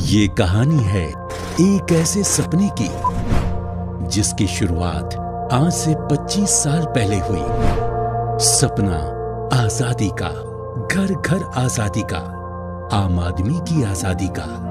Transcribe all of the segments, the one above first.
ये कहानी है एक ऐसे सपने की जिसकी शुरुआत आज से 25 साल पहले हुई। सपना आजादी का, घर घर आजादी का, आम आदमी की आजादी का।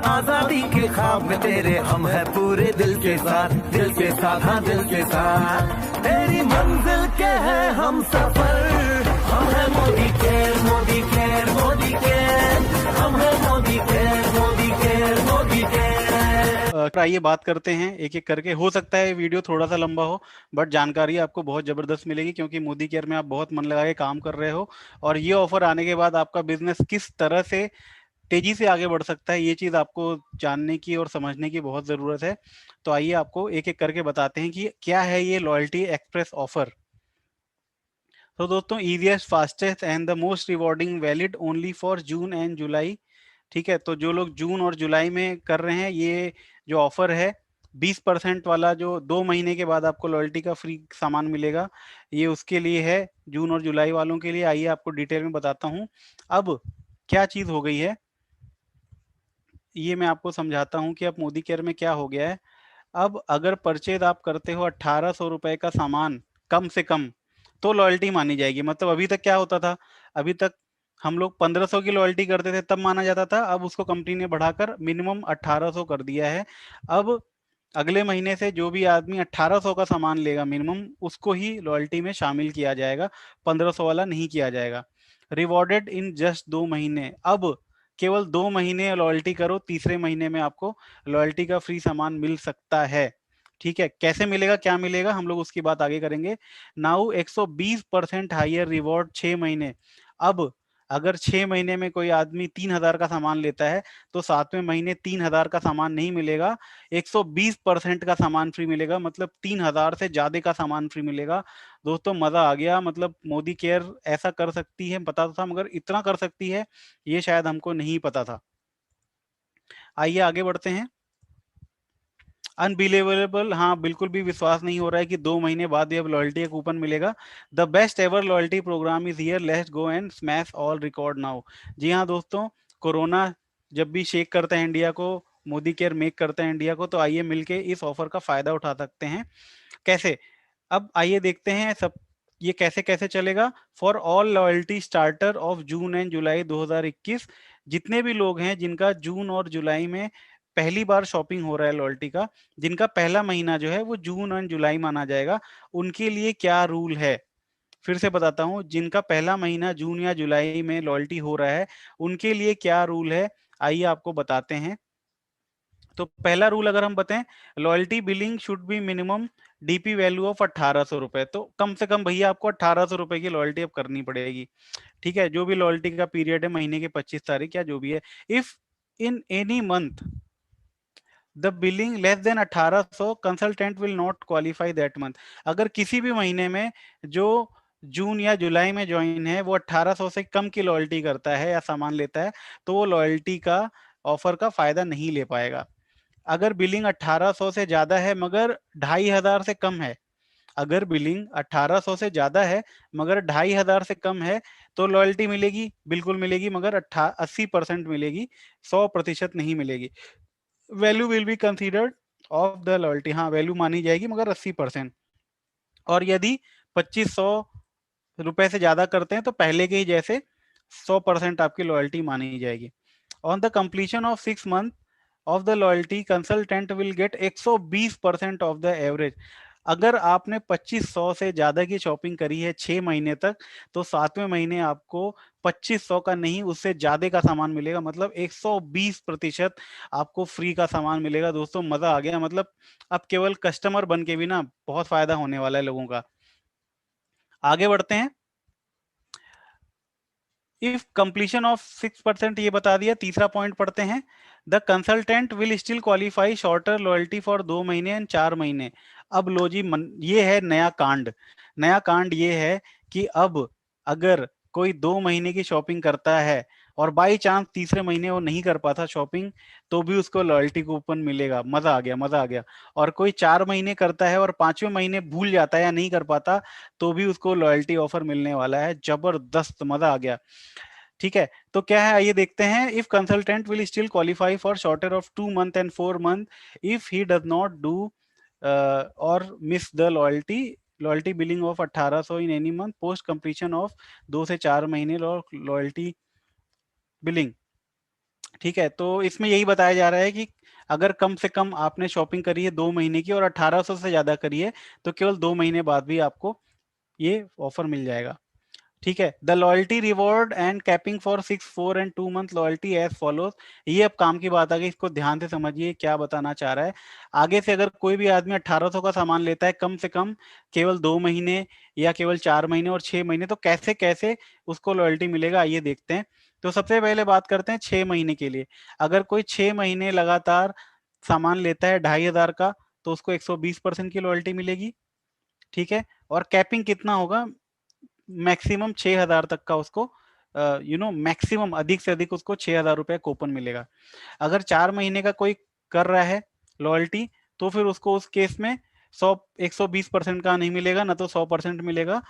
आजादी के ख्वाब में तेरे हम है पूरे दिल के साथ, दिल के साथ, हाँ दिल के साथ। तेरी मंजिल के है हम सफर, हम है Modi care, Modi care, Modi care, हम है Modi care, Modi care, Modi care. आइए बात करते हैं एक एक करके। हो सकता है वीडियो थोड़ा सा लंबा हो, बट जानकारी आपको बहुत जबरदस्त मिलेगी, क्योंकि मोदी केयर में आप बहुत मन लगा के काम कर रहे हो और ये ऑफर आने के बाद आपका बिजनेस किस तरह से तेजी से आगे बढ़ सकता है, ये चीज आपको जानने की और समझने की बहुत जरूरत है। तो आइए आपको एक एक करके बताते हैं कि क्या है ये लॉयल्टी एक्सप्रेस ऑफर। तो दोस्तों, easiest, fastest and the most rewarding, valid only for June and July. ठीक है, तो जो लोग जून और जुलाई में कर रहे हैं, ये जो ऑफर है 20% वाला, जो 2 महीने के बाद आपको लॉयल्टी का फ्री सामान मिलेगा, ये उसके लिए है, जून और जुलाई वालों के लिए। आइए आपको डिटेल में बताता हूँ। अब क्या चीज हो गई है ये मैं आपको समझाता हूँ कि अब मोदी केयर में क्या हो गया है। अब अगर परचेज आप करते हो 1800 रुपए का सामान कम से कम, तो लॉयल्टी मानी जाएगी। मतलब अभी तक क्या होता था, अभी तक हम लोग 1500 की लॉयल्टी करते थे तब माना जाता था, अब उसको कंपनी ने बढ़ाकर मिनिमम 1800 कर दिया है। अब अगले महीने से जो भी आदमी 1800 का सामान लेगा मिनिमम, उसको ही लॉयल्टी में शामिल किया जाएगा, 1500 वाला नहीं किया जाएगा। रिवॉर्डेड इन जस्ट 2 महीने। अब केवल 2 महीने लॉयल्टी करो, तीसरे महीने में आपको लॉयल्टी का फ्री सामान मिल सकता है। ठीक है, कैसे मिलेगा, क्या मिलेगा, हम लोग उसकी बात आगे करेंगे। नाउ 120% हाइयर रिवॉर्ड 6 महीने। अब अगर 6 महीने में कोई आदमी 3000 का सामान लेता है, तो 7वें महीने 3000 का सामान नहीं मिलेगा, 120% का सामान फ्री मिलेगा, मतलब 3000 से ज्यादा का सामान फ्री मिलेगा। दोस्तों, मजा आ गया। मतलब मोदी केयर ऐसा कर सकती है, पता था, मगर इतना कर सकती है ये शायद हमको नहीं पता था। आइए आगे बढ़ते हैं। अनबिलीवेबल, हाँ बिल्कुल भी विश्वास नहीं हो रहा है कि 2 महीने बाद भी अब लॉयल्टी का कूपन मिलेगा। The best ever loyalty programme is here, let's go and smash all record now. जी हाँ दोस्तों, कोरोना जब भी शेक करता है इंडिया को, मोदी केयर मेक करता है इंडिया को, तो आइए मिलके इस ऑफर का फायदा उठा सकते हैं। कैसे? अब आइए देखते हैं सब ये कैसे कैसे चलेगा। For all loyalty starter of June and July 2021, जितने भी लोग हैं जिनका जून और जुलाई में पहली बार शॉपिंग हो रहा है लॉयल्टी का, जिनका पहला महीना जो है वो जून और जुलाई माना जाएगा, उनके लिए क्या रूल है। फिर से बताता हूँ, जिनका पहला महीना जून या जुलाई में लॉयल्टी हो रहा है, उनके लिए क्या रूल है, आइए आपको बताते हैं। तो पहला रूल अगर हम बताएं, loyalty billing should be minimum DP value of 1800 रुपए। तो कम से कम भैया आपको 1800 रुपए की लॉयल्टी अब करनी पड़ेगी। ठीक है, जो भी लॉयल्टी का पीरियड है, महीने के 25 तारीख या जो भी है। If in any month the billing less than 1800, consultant will not qualify that month. अगर किसी भी महीने में जो जून या जुलाई में ज्वाइन है वो 1800 से कम की लॉयल्टी करता है या सामान लेता है, तो वो लॉयल्टी का ऑफर का फायदा नहीं ले पाएगा। अगर बिलिंग 1800 से ज्यादा है मगर 2500 से कम है, अगर बिलिंग 1800 से ज्यादा है मगर 2500 से कम है, तो लॉयल्टी मिलेगी, बिल्कुल मिलेगी, मगर 80% मिलेगी, 100% नहीं मिलेगी। Value will be considered of the loyalty, हाँ वैल्यू मानी जाएगी मगर 80%। और यदि 2500 रुपए से ज्यादा करते हैं तो पहले के ही जैसे 100% आपकी लॉयल्टी मानी जाएगी। On the completion of 6 month of the loyalty, consultant will get 120% of the average. अगर आपने 2500 से ज्यादा की शॉपिंग करी है 6 महीने तक, तो 7वें महीने आपको 2500 का नहीं, उससे ज्यादा का सामान मिलेगा, मतलब 120% आपको फ्री का सामान मिलेगा। दोस्तों, मजा आ गया। मतलब अब केवल कस्टमर बन के भी ना बहुत फायदा होने वाला है लोगों का। आगे बढ़ते हैं। इफ कंप्लीशन ऑफ 6%, ये बता दिया। तीसरा पॉइंट पढ़ते हैं। The consultant will still qualify shorter loyalty for 2 महीने एंड 4 महीने। अब लो जी, ये है नया कांड। नया कांड ये है कि अब अगर कोई 2 महीने की शॉपिंग करता है और बाई चांस तीसरे महीने वो नहीं कर पाता शॉपिंग, तो भी उसको लॉयल्टी कूपन मिलेगा। मजा आ गया, मजा आ गया। और कोई 4 महीने करता है और 5वें महीने भूल जाता है या नहीं कर पाता, तो भी उसको लॉयल्टी ऑफर मिलने वाला है। जबरदस्त, मजा आ गया। ठीक है, तो क्या है आइए देखते हैं। If consultant will still qualify for shorter of 2 month and 4 month if he does not do or miss the loyalty billing of 1800 in any month post completion of 2 से 4 महीने लॉयल्टी बिलिंग। ठीक है, तो इसमें यही बताया जा रहा है कि अगर कम से कम आपने शॉपिंग करी है 2 महीने की और 1800 से ज्यादा करी है, तो केवल 2 महीने बाद भी आपको ये ऑफर मिल जाएगा। ठीक है, the loyalty reward and capping for 6, 4 and 2 month loyalty as follows. ये अब काम की बात आ गई, इसको ध्यान से समझिए क्या बताना चाह रहा है। आगे से अगर कोई भी आदमी 1800 का सामान लेता है कम से कम केवल 2 महीने या केवल 4 महीने और 6 महीने, तो कैसे कैसे उसको लॉयल्टी मिलेगा आइए देखते हैं। तो सबसे पहले बात करते हैं 6 महीने के लिए। अगर कोई 6 महीने लगातार सामान लेता है 2500 का, तो उसको 120% की लॉयल्टी मिलेगी। ठीक है, और कैपिंग कितना होगा, मैक्सिमम 6000 तक का उसको मैक्सिमम अधिक से अधिक उसको 6000 रुपए कूपन मिलेगा। अगर 4 महीने का कोई कर रहा है लॉयल्टी, तो फिर उसको उस केस में 120% का नहीं मिलेगा, ना तो 100% मिलेगा,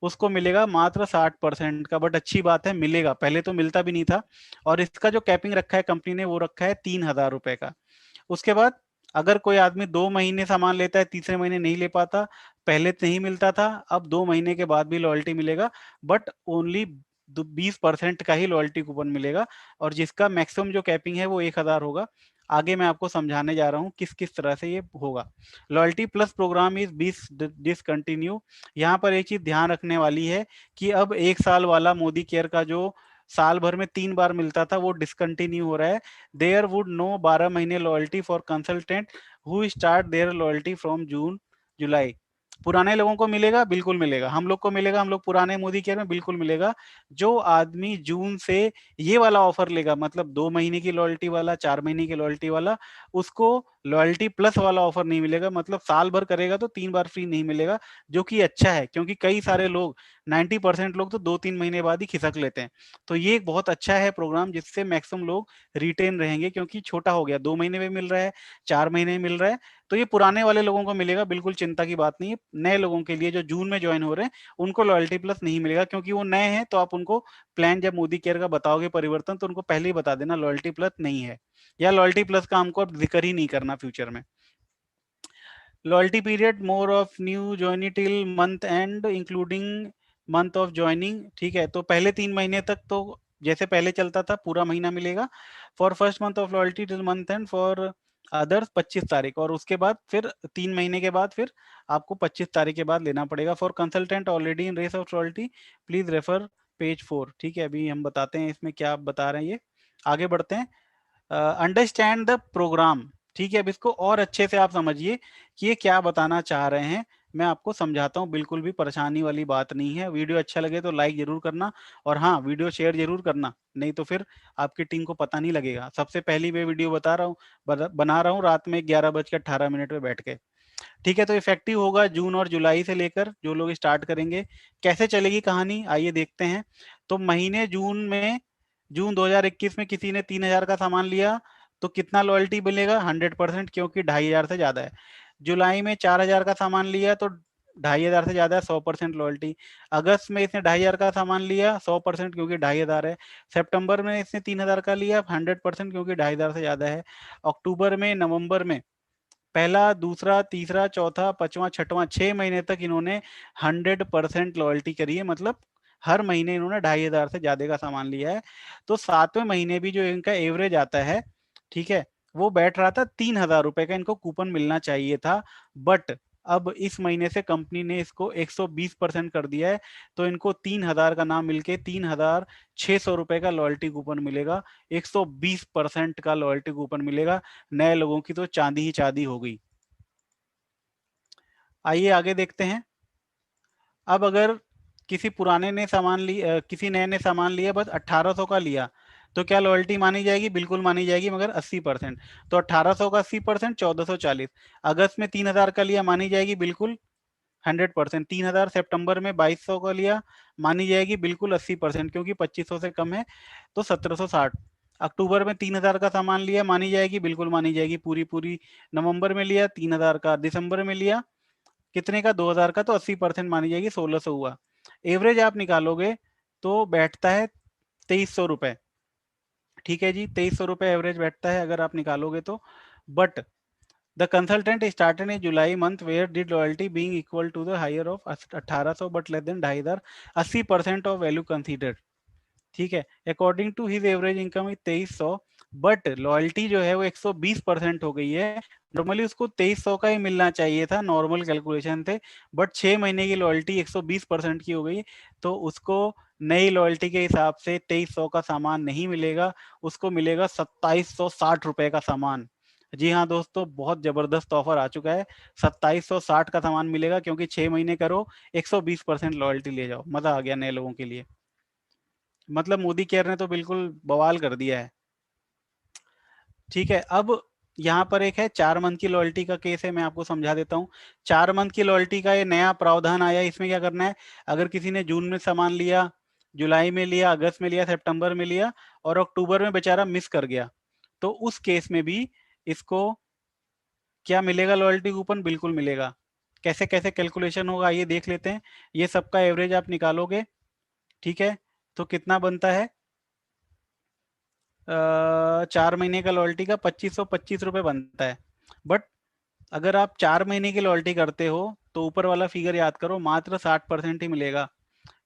उसको मिलेगा मात्र 60% का। बट अच्छी बात है, मिलेगा, पहले तो मिलता भी नहीं था। और इसका जो कैपिंग रखा है कंपनी ने, वो रखा है 3000 रुपए का। उसके बाद अगर कोई आदमी 2 महीने सामान लेता है, तीसरे महीने नहीं ले पाता, पहले तो नहीं मिलता था, अब 2 महीने के बाद भी लॉयल्टी मिलेगा, बट ओनली 20% का ही लॉयल्टी कूपन मिलेगा। और जिसका मैक्सिमम जो कैपिंग है वो 1000 होगा। आगे मैं आपको समझाने जा रहा हूँ किस किस तरह से ये होगा। लॉयल्टी प्लस प्रोग्राम इज बीस डिसकंटिन्यू। यहाँ पर एक चीज ध्यान रखने वाली है कि अब 1 साल वाला मोदी केयर का जो साल भर में 3 बार मिलता था, वो डिसकंटिन्यू हो रहा है। देयर वुड नो 12 महीने loyalty for consultant who start their loyalty from June July. पुराने लोगों को मिलेगा, बिल्कुल मिलेगा, हम लोग को मिलेगा, हम लोग पुराने मोदी केयर में बिल्कुल मिलेगा। जो आदमी जून से ये वाला ऑफर लेगा, मतलब 2 महीने की लॉयल्टी वाला, 4 महीने की लॉयल्टी वाला, उसको लॉयल्टी प्लस वाला ऑफर नहीं मिलेगा। मतलब साल भर करेगा तो 3 बार फ्री नहीं मिलेगा, जो कि अच्छा है, क्योंकि कई सारे लोग 90% लोग तो 2-3 महीने बाद ही खिसक लेते हैं। तो ये एक बहुत अच्छा है प्रोग्राम, जिससे मैक्सिमम लोग रिटेन रहेंगे, क्योंकि छोटा हो गया, 2 महीने में मिल रहा है, 4 महीने में मिल रहा है। तो ये पुराने वाले लोगों को मिलेगा, बिल्कुल चिंता की बात नहीं है। नए लोगों के लिए जो जून में ज्वाइन हो रहे हैं, उनको लॉयल्टी प्लस नहीं मिलेगा, क्योंकि वो नए हैं। तो आप उनको प्लान जब मोदी केयर का बताओगे परिवर्तन, तो उनको पहले ही बता देना लॉयल्टी प्लस नहीं है, या लॉयल्टी प्लस का हमको अब जिक्र ही नहीं करना फ्यूचर में। Loyalty period more of new joinee till month and including month of joining. ठीक है, तो पहले 3 महीने तक तो जैसे पहले चलता था पूरा महीना मिलेगा। For first month of loyalty till month and for others 25 तारीख, और उसके बाद फिर 3 महीने के बाद फिर आपको 25 तारीख के बाद लेना पड़ेगा। For consultant already in race of loyalty please refer page 4। ठीक है, अभी हम बताते हैं इसमें क्या बता रहे हैं ये, आगे बढ़ते हैं। Understand the programme. ठीक है, अब इसको और अच्छे से आप समझिए कि ये क्या बताना चाह रहे हैं। मैं आपको समझाता हूँ, बिल्कुल भी परेशानी वाली बात नहीं है। वीडियो अच्छा लगे तो लाइक जरूर करना, और हाँ, वीडियो शेयर जरूर करना, नहीं तो फिर आपकी टीम को पता नहीं लगेगा। सबसे पहली मैं वीडियो बता रहा हूँ, बना रहा हूँ रात में 11:18 पे बैठ के। ठीक है, तो इफेक्टिव होगा जून और जुलाई से लेकर, जो लोग स्टार्ट करेंगे। कैसे चलेगी कहानी आइए देखते हैं। तो महीने जून 2021 में किसी ने 3000 का सामान लिया, तो कितना लॉयल्टी मिलेगा, 100%, क्योंकि 2500 से ज्यादा है। जुलाई में 4000 का सामान लिया, तो 2500 से ज्यादा है, 100% लॉयल्टी। अगस्त में इसने 2500 का सामान लिया, 100%, क्योंकि 2500 है। सितंबर में इसने 3000 का लिया, 100%, क्योंकि 2500 से ज्यादा है। अक्टूबर में, नवंबर में पहला, दूसरा, तीसरा, चौथा, पांचवा, छठवां, 6 महीने तक इन्होंने 100% लॉयल्टी करी है। मतलब हर महीने इन्होंने 2500 से ज्यादा का सामान लिया है। तो 7वें महीने भी जो इनका एवरेज आता है, ठीक है, वो बैठ रहा था 3000 रुपए का, इनको कूपन मिलना चाहिए था। बट अब इस महीने से कंपनी ने इसको 120% कर दिया है, तो इनको 3000 का नाम मिलके 3600 रुपए का लॉयल्टी कूपन मिलेगा। 120% का लॉयल्टी कूपन मिलेगा। नए लोगों की तो चांदी ही चांदी हो गई। आइए आगे देखते हैं। अब अगर किसी पुराने ने सामान लिया, किसी नए ने सामान लिया, बस 1800 का लिया, तो क्या लॉयल्टी मानी जाएगी, बिल्कुल मानी जाएगी, मगर 80%। तो 1800 का 80%, 1440। अगस्त में 3000 का लिया, मानी जाएगी बिल्कुल, 100%। 3000 सितंबर में 2200 का लिया, मानी जाएगी बिल्कुल 80%, क्योंकि 2500 से कम है तो 1760। अक्टूबर में 3000 का सामान लिया, मानी जाएगी, बिल्कुल मानी जाएगी, पूरी पूरी। नवंबर में लिया 3000 का, दिसंबर में लिया कितने का, 2000 का, तो 80% मानी जाएगी, 1600 हुआ। एवरेज आप निकालोगे तो बैठता है 2300 रुपए। ठीक है जी, 2300 रुपए एवरेज बैठता है अगर आप निकालोगे तो। But the consultant started in July month where did loyalty being equal to the higher of 1800 but less than 2500, 80% of value considered. ठीक है, according to his average income is 2300, but loyalty जो है वो 120% हो गई है। नॉर्मली उसको 2300 का ही मिलना चाहिए था, नॉर्मल कैलकुलेशन थे, बट 6 महीने की लॉयल्टी 120% की हो गई, तो उसको नई लॉयल्टी के हिसाब से 2300 का सामान नहीं मिलेगा, उसको मिलेगा 2760 रुपए का सामान। जी हाँ दोस्तों, बहुत जबरदस्त ऑफर आ चुका है, 2760 का सामान मिलेगा, क्योंकि 6 महीने करो, 120% लॉयल्टी ले जाओ। मजा आ गया नए लोगों के लिए, मतलब मोदी केयर ने तो बिल्कुल बवाल कर दिया है। ठीक है, अब यहाँ पर एक है 4 मंथ की लॉयल्टी का केस है, मैं आपको समझा देता हूँ। 4 मंथ की लॉयल्टी का ये नया प्रावधान आया, इसमें क्या करना है, अगर किसी ने जून में सामान लिया, जुलाई में लिया, अगस्त में लिया, सितंबर में लिया, और अक्टूबर में बेचारा मिस कर गया, तो उस केस में भी इसको क्या मिलेगा, लॉयल्टी कूपन बिल्कुल मिलेगा। कैसे कैसे कैलकुलेशन होगा ये देख लेते हैं। ये सबका एवरेज आप निकालोगे, ठीक है, तो कितना बनता है, 4 महीने का लॉयल्टी का 2525 रुपये बनता है। बट अगर आप 4 महीने की लॉयल्टी करते हो तो ऊपर वाला फिगर याद करो, मात्र 60% ही मिलेगा।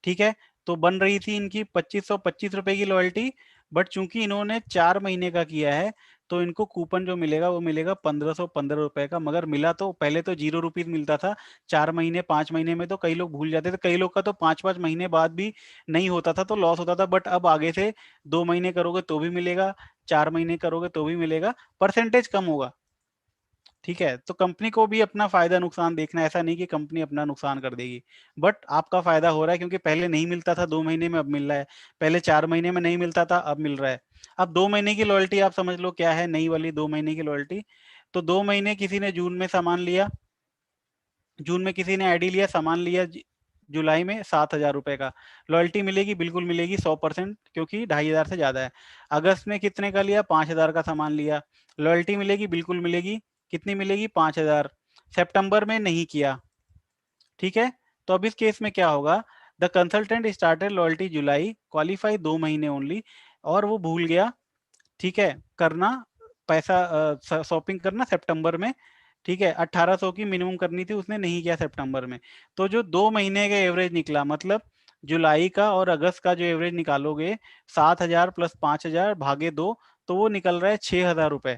ठीक है, तो बन रही थी इनकी 2525 रुपए की लॉयल्टी, बट चूंकि इन्होंने 4 महीने का किया है तो इनको कूपन जो मिलेगा वो मिलेगा 1515 रुपए का। मगर मिला तो पहले तो 0 रुपीज मिलता था, 4 महीने 5 महीने में तो कई लोग भूल जाते थे, कई लोग का तो 5-5 महीने बाद भी नहीं होता था, तो लॉस होता था। बट अब आगे से 2 महीने करोगे तो भी मिलेगा, 4 महीने करोगे तो भी मिलेगा, परसेंटेज कम होगा। ठीक है, तो कंपनी को भी अपना फायदा नुकसान देखना है, ऐसा नहीं कि कंपनी अपना नुकसान कर देगी। बट आपका फायदा हो रहा है, क्योंकि पहले नहीं मिलता था 2 महीने में, अब मिल रहा है। पहले 4 महीने में नहीं मिलता था, अब मिल रहा है। अब 2 महीने की लॉयल्टी आप समझ लो क्या है, नई वाली 2 महीने की लॉयल्टी। तो 2 महीने किसी ने जून में सामान लिया, जून में किसी ने आईडी लिया, सामान लिया जुलाई में 7000 रुपए का, लॉयल्टी मिलेगी, बिल्कुल मिलेगी 100%, क्योंकि 2500 से ज्यादा है। अगस्त में कितने का लिया, 5000 का सामान लिया, लॉयल्टी मिलेगी, बिल्कुल मिलेगी, कितनी मिलेगी, 5000। सितंबर में नहीं किया, ठीक है, तो अब इस केस में क्या होगा, the consultant started loyalty July, qualify 2 महीने ओनली, और वो भूल गया, ठीक है, करना पैसा शॉपिंग करना सितंबर में। ठीक है, 1800 की मिनिमम करनी थी, उसने नहीं किया सितंबर में, तो जो 2 महीने का एवरेज निकला, मतलब जुलाई का और अगस्त का जो एवरेज निकालोगे, 7000 प्लस 5000 भागे 2, तो वो निकल रहा है 6000 रुपए।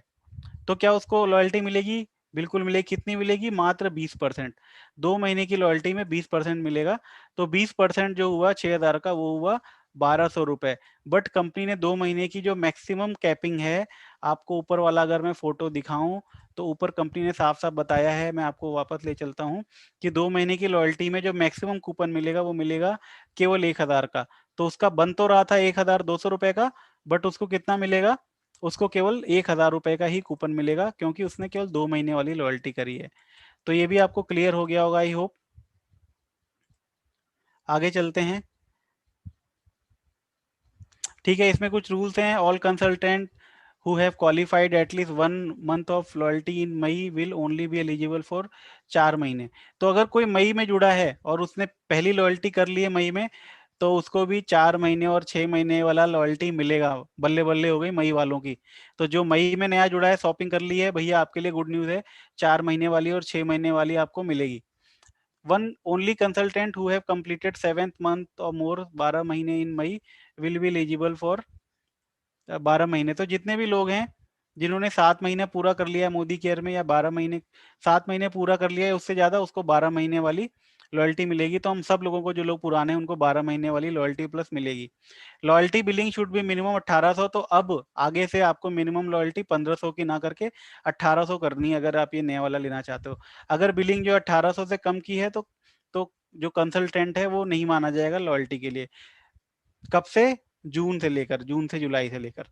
तो क्या उसको लॉयल्टी मिलेगी, बिल्कुल मिलेगी, कितनी मिलेगी, मात्र 20%। 2 महीने की लॉयल्टी में 20% मिलेगा, तो 20% जो हुआ 6000 का, वो हुआ 1200 रुपए। बट कंपनी ने 2 महीने की जो मैक्सिमम कैपिंग है, आपको ऊपर वाला अगर मैं फोटो दिखाऊं, तो ऊपर कंपनी ने साफ साफ बताया है, मैं आपको वापस ले चलता हूं, कि 2 महीने की लॉयल्टी में जो मैक्सिमम कूपन मिलेगा वो मिलेगा केवल 1000 का। तो उसका बन तो रहा था 1200 रुपए का, बट उसको कितना मिलेगा, उसको केवल 1000 रुपए का ही कूपन मिलेगा, क्योंकि उसने केवल 2 महीने वाली लॉयल्टी करी है। तो ये भी आपको क्लियर हो गया होगा, आई होप। आगे चलते हैं। ठीक है, इसमें कुछ रूल्स हैं। All consultant who have qualified at least 1 month of loyalty in May will only be eligible for 4 महीने। तो अगर कोई मई में जुड़ा है और उसने पहली लॉयल्टी कर ली है मई में, तो उसको भी 4 महीने और 6 महीने वाला लॉयल्टी मिलेगा। बल्ले बल्ले हो गई मई वालों की। तो जो मई में नया जुड़ा है, शॉपिंग कर ली है भैया, आपके लिए गुड न्यूज है, 4 महीने वाली और 6 महीने वाली आपको मिलेगी। One only consultant who have completed 7th month और मोर, 12 महीने इन मई, विल बी एलिजिबल फॉर 12 महीने। तो जितने भी लोग हैं जिन्होंने 7 महीने पूरा कर लिया है मोदी केयर में, या 12 महीने, 7 महीने पूरा कर लिया है उससे ज्यादा, उसको 12 महीने वाली लॉयल्टी मिलेगी। तो हम सब लोगों को, जो लोग पुराने हैं, उनको 12 महीने वाली लॉयल्टी प्लस मिलेगी। लॉयल्टी बिलिंग शुड भी मिनिमम 1800। तो अब आगे से आपको मिनिमम लॉयल्टी 1500 की ना करके 1800 करनी है, अगर आप ये नया वाला लेना चाहते हो। अगर बिलिंग जो 1800 से कम की है, तो जो कंसल्टेंट है वो नहीं माना जाएगा लॉयल्टी के लिए। कब से, जून से जुलाई से लेकर।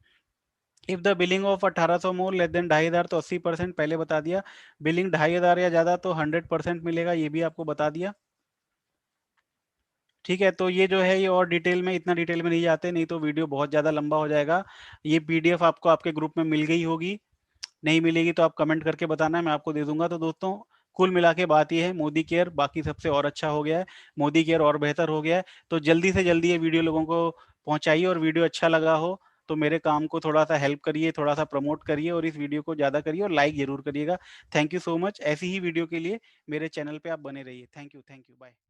If the billing of 1800 more less than 2500 तो 80% पहले बता दिया। बिलिंग 2500 या ज्यादा तो 100% मिलेगा, ये भी आपको बता दिया। ठीक है, तो ये जो है ये और डिटेल में, इतना डिटेल में नहीं जाते, नहीं तो वीडियो बहुत ज़्यादा लंबा हो जाएगा। ये पीडीएफ आपको आपके ग्रुप में मिल गई होगी, नहीं मिलेगी तो आप कमेंट करके बताना, मैं आपको दे दूंगा। तो दोस्तों कुल मिला के बात ये है, मोदी केयर बाकी सबसे और अच्छा हो गया है, मोदी केयर और बेहतर हो गया है। तो जल्दी से जल्दी ये वीडियो लोगों को पहुंचाइए, और वीडियो अच्छा लगा हो तो मेरे काम को थोड़ा सा हेल्प करिए, थोड़ा सा प्रमोट करिए, और इस वीडियो को ज़्यादा करिए और लाइक जरूर करिएगा। Thank you so much. ऐसी ही वीडियो के लिए मेरे चैनल पे आप बने रहिए। Thank you, bye.